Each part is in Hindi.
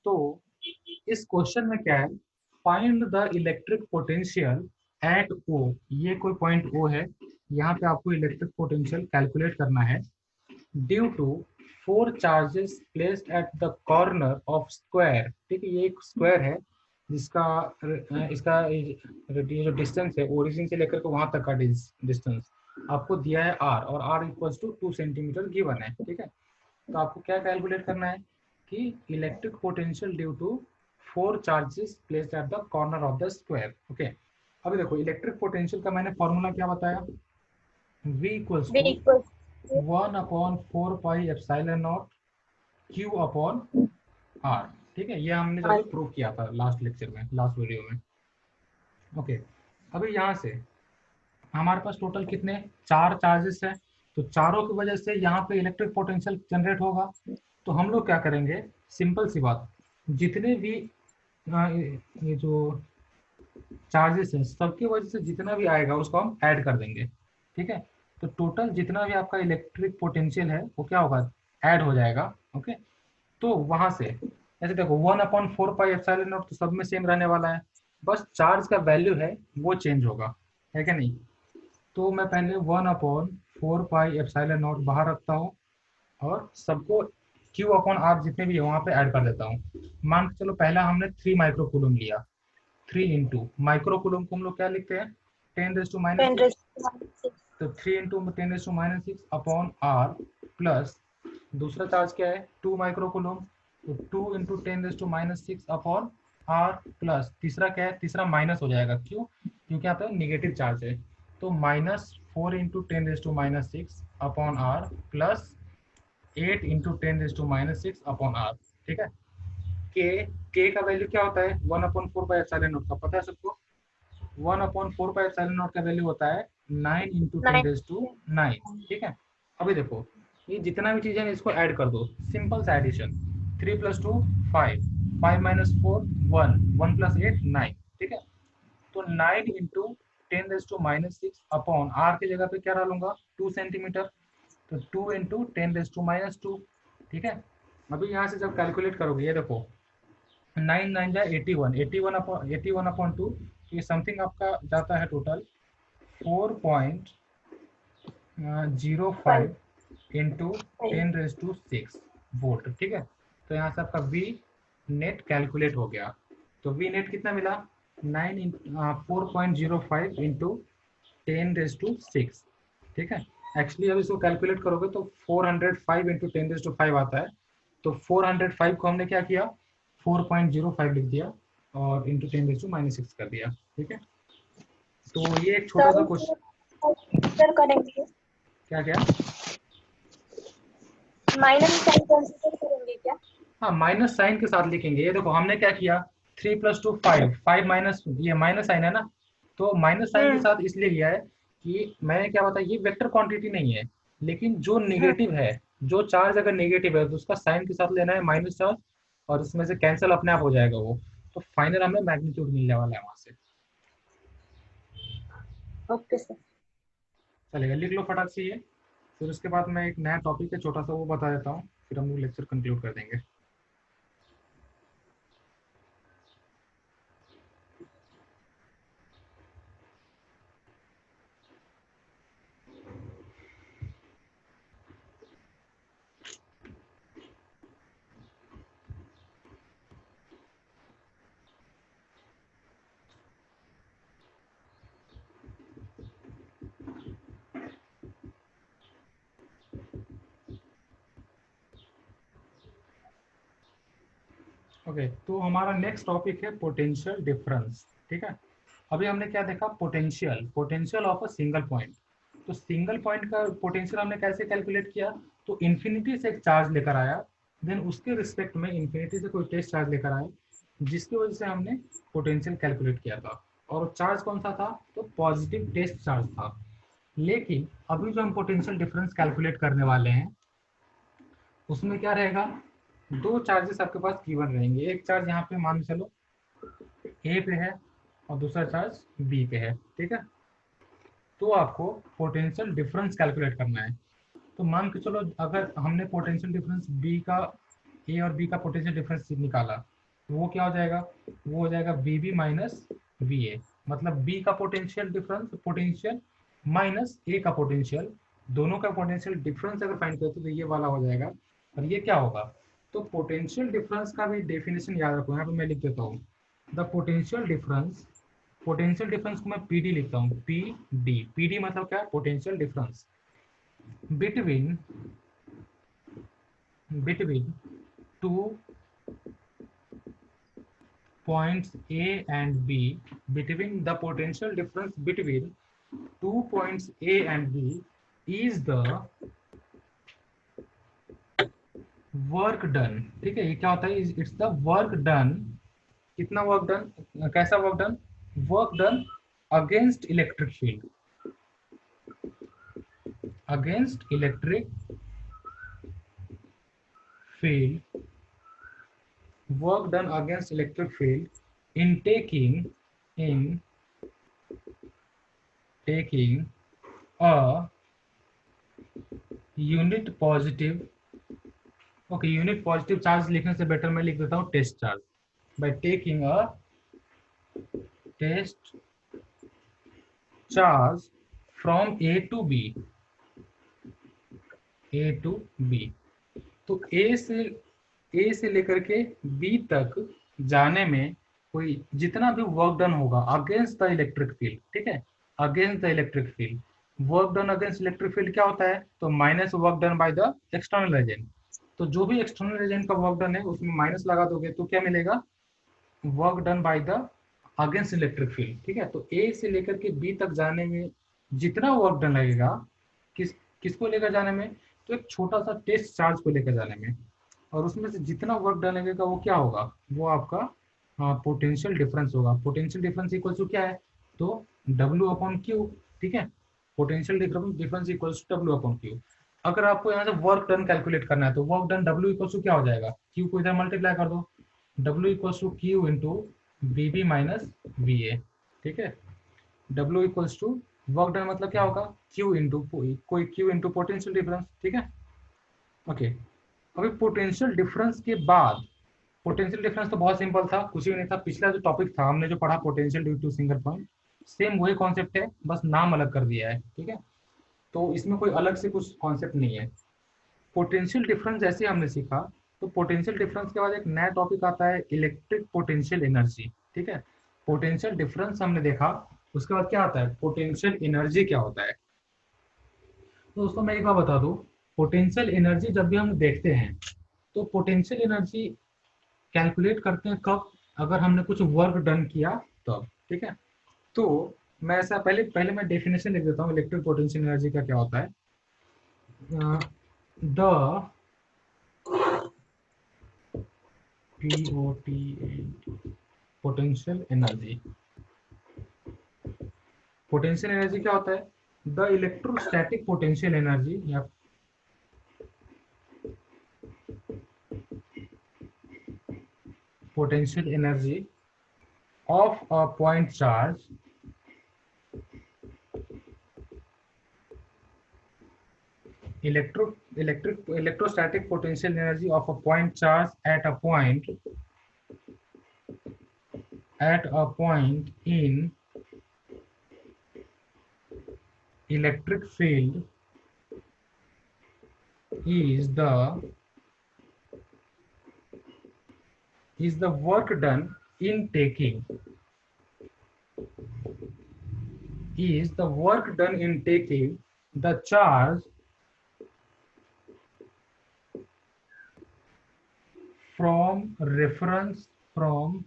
तो इस क्वेश्चन में क्या है, find the electric potential at O. ये कोई पॉइंट ओ है, यहाँ पे आपको इलेक्ट्रिक पोटेंशियल कैलकुलेट करना है due to 4 charges placed at the corner of square. ठीक है, ये एक स्क्वायर है जिसका इसका ये जो डिस्टेंस है ओरिजिन से लेकर के वहां तक का डिस्टेंस आपको दिया है r, और r equals to 2 centimetre given है। ठीक है, तो आपको क्या कैलकुलेट करना है कि electric potential due to 4 charges placed at the corner of the square. Okay, अभी देखो इलेक्ट्रिक पोटेंशियल का मैंने फॉर्मूला क्या बताया, v equals V to equals 1/4πε0 q upon r। ठीक है, ये हमने R. जब प्रूव किया था लास्ट लेक्चर में, लास्ट वीडियो में। ओके, अभी यहाँ से हमारे पास टोटल कितने 4 चार्जेस है, तो चारों की वजह से यहाँ पे इलेक्ट्रिक पोटेंशियल जनरेट होगा। तो हम लोग क्या करेंगे, सिंपल सी बात, जितने भी ये जो चार्जेस हैं सबकी वजह से जितना भी आएगा उसको हम ऐड कर देंगे। ठीक है, तो टोटल जितना भी आपका इलेक्ट्रिक पोटेंशियल है वो क्या होगा, ऐड हो जाएगा। ओके, तो वहां से ऐसे देखो 1/4πε0 तो सब में सेम रहने वाला है, बस चार्ज का वैल्यू है वो चेंज होगा, है क्या नहीं। तो मैं पहले 1/4πε0 बाहर रखता हूँ और सबको Q अपॉन R जितने भी है वहां पे ऐड कर देता हूँ। मान के चलो पहला हमने 3 माइक्रोकूलम लिया, 3 इंटू माइक्रोकूलम को हम लोग क्या लिखते हैं 10⁻⁶, 10 raised to -6. तो 3 इंटू 10⁻⁶ अपॉन R प्लस दूसरा चार्ज क्या है 2 माइक्रोकूलम, तो 2 इंटू 10⁻⁶ अपॉन R प्लस तीसरा क्या है, तीसरा माइनस हो जाएगा, क्यों, क्योंकि यहाँ पे नेगेटिव चार्ज है, तो -4 into 10⁻⁶ upon R plus 8 into 10⁻⁶ upon R। ठीक है, के का वैल्यू क्या होता है 1/4πε0 का पता है सबको, 1/4πε0 का वैल्यू होता है 9 इंटू 10⁹। ठीक है, अभी देखो ये जितना भी चीजें इसको ऐड कर दो, सिंपल सा एडिशन, 3 + 2 5, 5 - 4 1, 1 + 8 9। ठीक है, तो 9 इंटू 10⁻⁶ अपॉन R की जगह पे क्या डालूंगा 2 सेंटीमीटर, तो 2 इंटू 10⁻²। ठीक है, अभी यहाँ से जब कैलकुलेट करोगे ये देखो 9 9 जा 81, 81 अपॉन 2, तो ये समथिंग आपका जाता है टोटल 4.05 इंटू 10⁻⁶ वोल्ट। ठीक है, तो यहाँ से आपका V नेट कैलकुलेट हो गया, तो V नेट कितना मिला 4.05 इंटू 10⁻⁶। ठीक है, एक्चुअली जब इसको कैलकुलेट करोगे तो 405 इंटू 10⁵ आता है, तो 405 को हमने क्या किया 4.05 लिख दिया और इंटू 10⁻⁶ कर दिया। ठीक है, तो ये एक छोटा सा क्वेश्चन, करेंगे क्या क्या माइनस साइन कंसीडर करेंगे क्या? हाँ माइनस साइन के साथ लिखेंगे। ये देखो हमने क्या किया 3 + 2 5, 5 माइनस ये माइनस साइन है ना, तो माइनस साइन के साथ इसलिए लिया है कि मैंने क्या बताया ये वेक्टर क्वांटिटी नहीं है, लेकिन जो नेगेटिव है, जो चार्ज अगर नेगेटिव है तो उसका साइन के साथ लेना है माइनस चार्ज, और इसमें से कैंसिल अपने आप हो जाएगा वो, तो फाइनल हमें मैग्नीट्यूड मिलने वाला है वहां से। ओके सर, चलेगा, लिख लो फटाक से ये, फिर उसके बाद मैं एक नया टॉपिक है छोटा सा वो बता देता हूँ, फिर हम लोग लेक्चर कंक्लूड कर देंगे। ओके, तो हमारा नेक्स्ट टॉपिक है पोटेंशियल डिफरेंस। ठीक है, अभी हमने क्या देखा potential of a single point, तो सिंगल पॉइंट का पोटेंशियल हमने कैसे कैलकुलेट किया, तो इन्फिनिटी से एक चार्ज लेकर आया, देन उसके रिस्पेक्ट में इन्फिनिटी से कोई टेस्ट चार्ज लेकर आए, जिसकी वजह से हमने पोटेंशियल कैलकुलेट किया था, और चार्ज कौन सा था, तो पॉजिटिव टेस्ट चार्ज था। लेकिन अभी जो हम पोटेंशियल डिफरेंस कैलकुलेट करने वाले हैं उसमें क्या रहेगा, दो चार्जेस आपके पास गिवन रहेंगे, एक चार्ज यहाँ पे मान के चलो ए पे है और दूसरा चार्ज बी पे है। ठीक है, तो आपको पोटेंशियल डिफरेंस कैलकुलेट करना है, तो मान के चलो अगर हमने पोटेंशियल डिफरेंस बी का, ए और बी का पोटेंशियल डिफरेंस निकाला, वो क्या हो जाएगा, वो हो जाएगा V B minus V A, मतलब बी का potential difference, potential minus A का पोटेंशियल, दोनों का पोटेंशियल डिफरेंस अगर फाइंड करते तो ये वाला हो जाएगा। और ये क्या होगा, तो पोटेंशियल डिफरेंस का भी डेफिनेशन याद रखो, यहाँ पे मैं लिख देता हूँ। The potential difference, potential difference को मैं पी डी लिखता हूँ, पी डी, पी डी मतलब क्या है, potential difference between between two points A and B, between the potential difference between 2 points A and B is the work done। ठीक है, ये क्या होता है, इट्स द वर्क डन। कितना वर्क डन, कैसा work done, work done against electric field, against electric field, work done against electric field in taking a unit positive, okay unit positive charge लिखने से बेटर मैं लिख देता हूँ test charge, by taking a test charge from A to B, A to B. तो ए से लेकर के बी तक जाने में कोई जितना भी वर्क डन होगा अगेंस्ट द इलेक्ट्रिक फील्ड, ठीक है, against the electric field, work done against electric field क्या होता है, तो minus work done by the external agent. तो जो भी एक्सटर्नल एजेंट का वर्क डन है उसमें माइनस लगा दोगे तो क्या मिलेगा, work done by the against electric field. ठीक है, तो ए से लेकर के बी तक जाने में जितना वर्क डन लगेगा, किसको लेकर जाने में, तो एक छोटा सा टेस्ट चार्ज को लेकर जाने में, और उसमें से जितना वर्क डन लगेगा वो क्या होगा, वो आपका पोटेंशियल डिफरेंस होगा। पोटेंशियल डिफरेंस इक्वल टू क्या है, तो डब्ल्यू अपॉन क्यू। ठीक है, potential difference equal to W upon Q. अगर आपको यहाँ से वर्क डन कैलकुलेट करना है तो work done W equal to क्या हो जाएगा, क्यू को इधर मल्टीप्लाई कर दो, W equal to Q into B B minus V A. ठीक है, W equal to work done मतलब क्या होगा, क्यू इंटू कोई क्यू इंटू पोटेंशियल डिफरेंस। ठीक है, ओके। अभी पोटेंशियल डिफरेंस के बाद, पोटेंशियल डिफरेंस तो बहुत सिंपल था, कुछ भी नहीं था, पिछला जो टॉपिक था हमने जो पढ़ा potential due to single point, same वही कॉन्सेप्ट है, बस नाम अलग कर दिया है। ठीक है, तो इसमें कोई अलग से कुछ कॉन्सेप्ट नहीं है। पोटेंशियल डिफरेंस जैसे हमने सीखा, तो पोटेंशियल डिफरेंस के बाद एक नया टॉपिक आता है इलेक्ट्रिक पोटेंशियल एनर्जी। ठीक है, पोटेंशियल डिफरेंस हमने देखा, उसके बाद क्या आता है, पोटेंशियल एनर्जी क्या होता है। तो दोस्तों मैं एक बार बता दूं, पोटेंशियल एनर्जी जब भी हम देखते हैं तो पोटेंशियल एनर्जी कैलकुलेट करते हैं कब, अगर हमने कुछ वर्क डन किया तब। ठीक है, तो मैं ऐसा पहले पहले मैं डेफिनेशन लिख देता हूँ इलेक्ट्रिक पोटेंशियल एनर्जी का क्या होता है। The potential energy, potential energy क्या होता है, द इलेक्ट्रोस्टैटिक पोटेंशियल एनर्जी या potential energy of a point charge electrostatic potential energy of a point charge at a point in electric field is the work done in taking the charge from reference point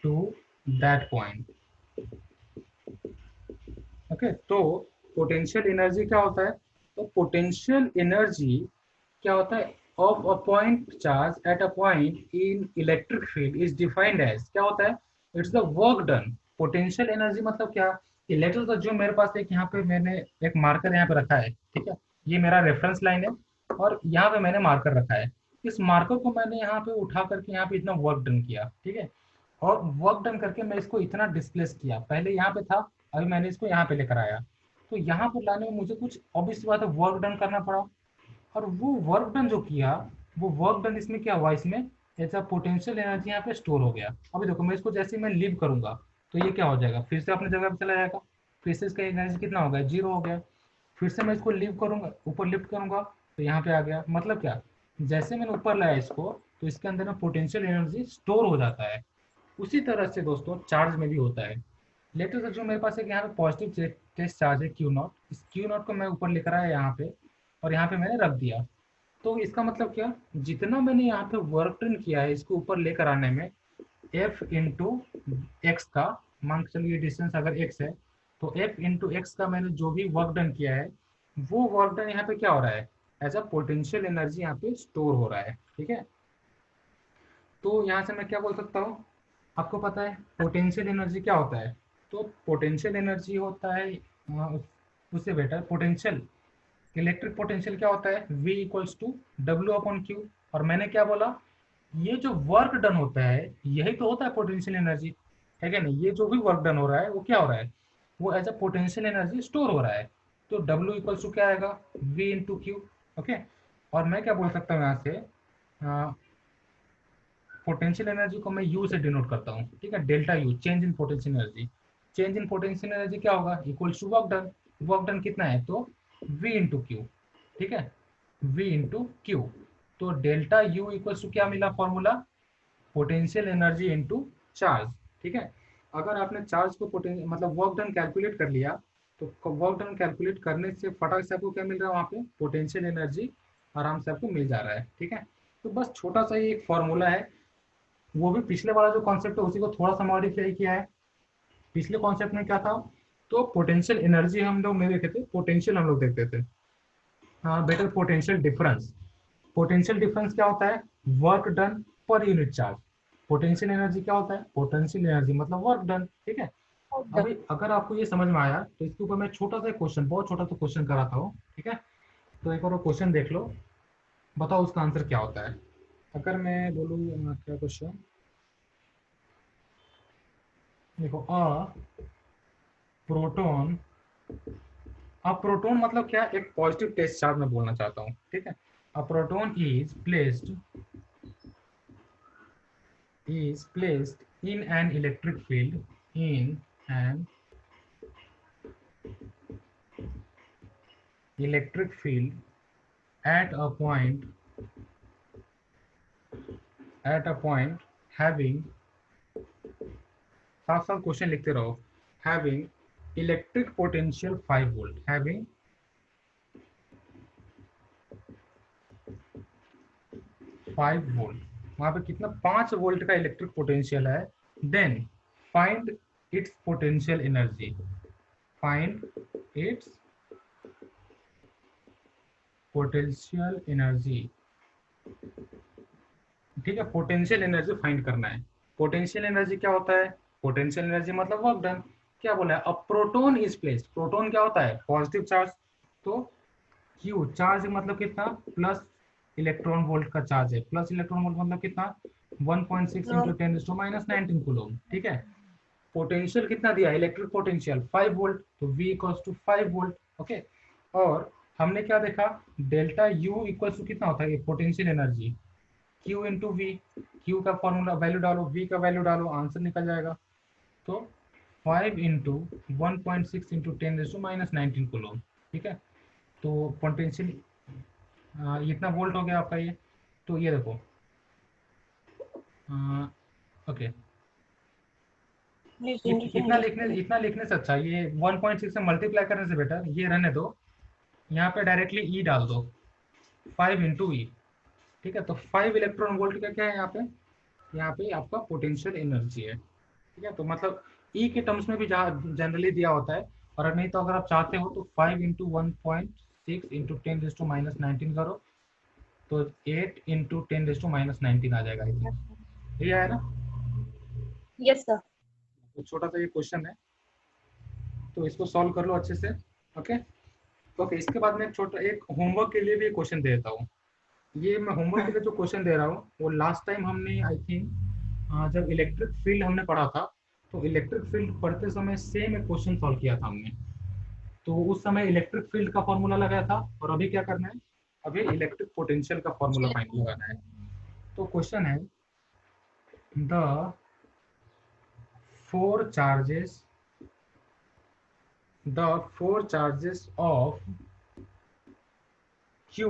to that point। Okay, तो पोटेंशियल एनर्जी क्या होता है, तो पोटेंशियल एनर्जी क्या होता है, of a point charge at a point in electric field is defined as, क्या होता है, it's the work done. Potential energy मतलब क्या, इलेक्ट्रिक, जो मेरे पास एक यहाँ पे मैंने एक मार्कर यहाँ पे रखा है। ठीक है, ये मेरा रेफरेंस लाइन है और यहाँ पे मैंने मार्कर रखा है, इस मार्कर को मैंने यहाँ पे उठा करके यहाँ पे इतना वर्क डन किया। ठीक है, और वर्क डन करके मैं इसको इतना डिस्प्लेस किया, पहले यहाँ पे था, अभी मैंने इसको यहाँ पे लेकर आया, तो यहाँ पर लाने में मुझे कुछ ऑब्वियस बात है वर्क डन करना पड़ा। और वो वर्क डन जो किया, वो वर्क डन इसमें क्या हुआ, इसमें एज अ पोटेंशियल एनर्जी यहाँ पे स्टोर हो गया। अभी देखो मैं इसको जैसे ही मैं लीव करूंगा तो ये क्या हो जाएगा, फिर से अपनी जगह पे चला जाएगा, फिर से इसका एनर्जी कितना हो गया, जीरो हो गया। फिर से मैं इसको लीव करूंगा, ऊपर लिफ्ट करूंगा तो यहाँ पे आ गया। मतलब क्या, जैसे मैंने ऊपर लाया इसको तो इसके अंदर में पोटेंशियल एनर्जी स्टोर हो जाता है। उसी तरह से दोस्तों चार्ज में भी होता है। लेटर से जो मेरे पास एक यहाँ पे पॉजिटिव टेस्ट चार्ज है क्यू नॉट, इस क्यू नॉट को मैं ऊपर लेकर आया यहाँ पे, और यहाँ पे मैंने रख दिया। तो इसका मतलब क्या, जितना मैंने यहाँ पे वर्क डन किया है इसको ऊपर लेकर आने में, एफ इंटू एक्स का, मान के चलिए डिस्टेंस अगर एक्स है, तो एफ इंटू एक्स का मैंने जो भी वर्क डन किया है, वो वर्क डन यहाँ पे क्या हो रहा है, एज अ पोटेंशियल एनर्जी यहाँ पे स्टोर हो रहा है। ठीक है, तो यहाँ से मैं क्या बोल सकता हूँ, आपको पता है पोटेंशियल एनर्जी क्या होता है, तो पोटेंशियल एनर्जी होता है उससे बेटर पोटेंशियल, इलेक्ट्रिक पोटेंशियल क्या होता है, V equals to W upon Q. और मैंने क्या बोला, ये जो वर्क डन होता है यही तो होता है पोटेंशियल एनर्जी, है क्या नहीं, ये जो भी वर्क डन हो रहा है वो क्या हो रहा है, वो as a potential energy store हो रहा है। तो W इक्वल्स टू क्या आएगा, V इंटू क्यू। ओके, और मैं क्या बोल सकता हूँ यहाँ से, पोटेंशियल एनर्जी को मैं U से डिनोट करता हूँ। ठीक है, delta U, change in potential energy. Change in potential energy क्या होगा, equals to work done. Work done कितना है, तो V इंटू क्यू। ठीक है, V इंटू क्यू। तो डेल्टा U इक्वल्स टू क्या मिला formula, potential energy into charge. ठीक है, अगर आपने चार्ज को मतलब वर्क डन कैलकुलेट कर लिया, तो वर्क डन कैलकुलेट करने से फटाक से आपको क्या मिल रहा है, वहाँ पे पोटेंशियल एनर्जी आराम से आपको मिल जा रहा है। ठीक है, तो बस छोटा सा ये एक फॉर्मूला है, वो भी पिछले वाला जो कॉन्सेप्ट है उसी को थोड़ा सा मॉडिफाई किया है। पिछले कॉन्सेप्ट में क्या था, तो पोटेंशियल एनर्जी हम लोग नहीं देखते थे, पोटेंशियल हम लोग देखते थे। हाँ better, potential difference. Potential difference क्या होता है, work done per unit charge. Potential energy क्या होता है, पोटेंशियल एनर्जी मतलब वर्क डन। ठीक है, अभी अगर आपको ये समझ में आया तो इसके ऊपर मैं छोटा सा क्वेश्चन, बहुत छोटा सा क्वेश्चन कराता हूँ। ठीक है, तो एक और क्वेश्चन देख लो, बताओ उसका आंसर क्या होता है। अगर मैं बोलूँ क्या क्वेश्चन, देखो प्रोटॉन, अब प्रोटॉन मतलब क्या, एक पॉजिटिव टेस्ट चार्ज में बोलना चाहता हूँ। ठीक है, a proton is placed in an electric field, in an electric field at a point having, साफ साफ क्वेश्चन लिखते रहो, having electric potential 5 volt, having 5 volt, वहां पे कितना 5 वोल्ट का इलेक्ट्रिक पोटेंशियल है। Then find its potential energy, find its potential energy. ठीक है, पोटेंशियल एनर्जी फाइंड करना है। पोटेंशियल एनर्जी क्या होता है, पोटेंशियल एनर्जी मतलब वर्क डन। क्या बोला है, a proton is placed, proton क्या होता है, पॉजिटिव चार्ज। तो क्यू चार्ज मतलब कितना, प्लस इलेक्ट्रॉन वोल्ट का चार्ज है, प्लस इलेक्ट्रॉन वोल्ट मतलब कितना, 1.6 इंटू 10⁻⁹ कूलम। ठीक है, पोटेंशियल कितना दिया, इलेक्ट्रिक पोटेंशियल 5 वोल्ट, तो V equals to 5 volt. Okay, और हमने क्या देखा, डेल्टा U इक्वल्स टू कितना होता है, potential energy Q into V. Q का फॉर्मूला वैल्यू डालो, V का वैल्यू डालो, आंसर निकल जाएगा। तो 5 इंटू 1.6 इंटू 10⁻⁹ कूलम। ठीक है, तो पोटेंशियल इतना वोल्ट हो गया आपका ये। तो ये देखो, ओके, इतना लिखने से अच्छा ये 1.6 से मल्टीप्लाई करने से बेटर ये रहने दो, यहाँ पे डायरेक्टली ई डाल दो, 5 इंटू ई। ठीक है, तो 5 इलेक्ट्रॉन वोल्ट का क्या है यहाँ पे आपका पोटेंशियल एनर्जी है। ठीक है, तो मतलब ई के टर्म्स में भी जनरली दिया होता है, और नहीं तो अगर आप चाहते हो तो 5 इंटू 1.6 इंटू 10⁻⁹ करो, तो 8 इंटू 10⁻⁹ आ जाएगा। ये आया ना, यस सर। तो छोटा सा ये क्वेश्चन है, तो इसको सॉल्व कर लो अच्छे से। ओके, ओके, इसके बाद मैं छोटा एक होमवर्क के लिए भी क्वेश्चन दे देता हूँ। ये मैं होमवर्क के लिए जो क्वेश्चन दे रहा हूँ वो लास्ट टाइम हमने आई थिंक जब इलेक्ट्रिक फील्ड हमने पढ़ा था, तो इलेक्ट्रिक फील्ड पढ़ते समय सेम एक क्वेश्चन सॉल्व किया था हमने। तो उस समय इलेक्ट्रिक फील्ड का फॉर्मूला लगाया था, और अभी क्या करना है, अभी इलेक्ट्रिक पोटेंशियल का फॉर्मूला फाइंड लगाना है। तो क्वेश्चन है, the four charges of Q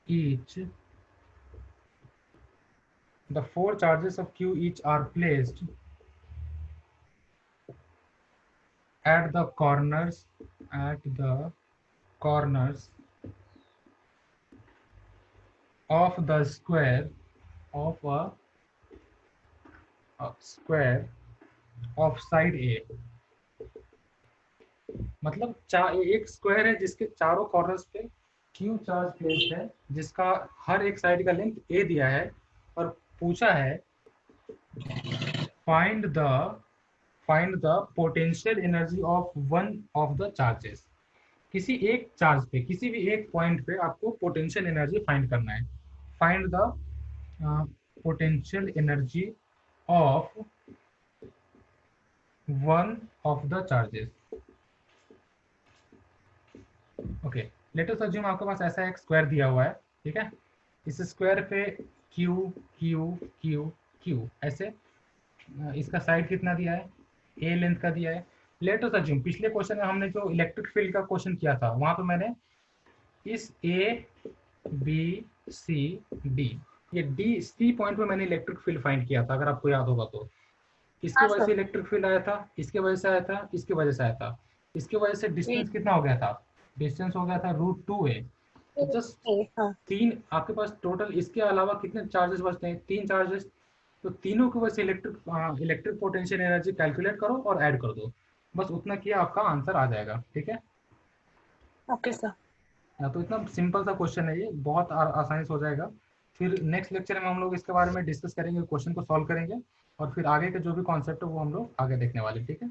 each the four charges of Q each are placed at the corners of the square of side A। मतलब एक स्क्वायर है जिसके चारों कॉर्नर्स पे Q चार्ज प्लेस्ड है, जिसका हर एक साइड का लेंथ A दिया है, और पूछा है find the potential energy of one of the charges. किसी एक चार्ज पे, किसी भी एक पॉइंट पे आपको पोटेंशियल एनर्जी फाइंड करना है। Find the potential energy of one of the charges. Okay, let us assume आपके पास ऐसा एक स्क्वायर दिया हुआ है, ठीक है। इस स्क्वायर पे Q Q Q Q ऐसे, इसका साइड कितना दिया है, A लेंथ का दिया है। लेट अस अज्यूम पिछले क्वेश्चन में हमने जो इलेक्ट्रिक फील्ड का क्वेश्चन किया था, वहां पे मैंने इस A B C D, ये D C पॉइंट पे मैंने इलेक्ट्रिक फील्ड फाइंड किया था, अगर आपको याद होगा तो। इसके हाँ वजह सर। से इलेक्ट्रिक फील्ड आया था, इसके वजह से आया था, इसके वजह से आया था। इसके वजह से डिस्टेंस कितना हो गया था, डिस्टेंस हो गया था √2a। तो जस्ट हाँ। तीन आपके पास टोटल, इसके अलावा कितने चार्जेस बचते हैं, 3 चार्जेस। तो तीनों की वजह से इलेक्ट्रिक पोटेंशियल एनर्जी कैलकुलेट करो और ऐड कर दो, बस उतना किया आपका आंसर आ जाएगा, ठीक है। Okay sir. तो इतना सिंपल सा क्वेश्चन है ये, बहुत आसानी से हो जाएगा। फिर नेक्स्ट लेक्चर में हम लोग इसके बारे में डिस्कस करेंगे, क्वेश्चन को सॉल्व करेंगे, और फिर आगे के जो भी कॉन्सेप्ट है वो हम लोग आगे देखने वाले, ठीक है।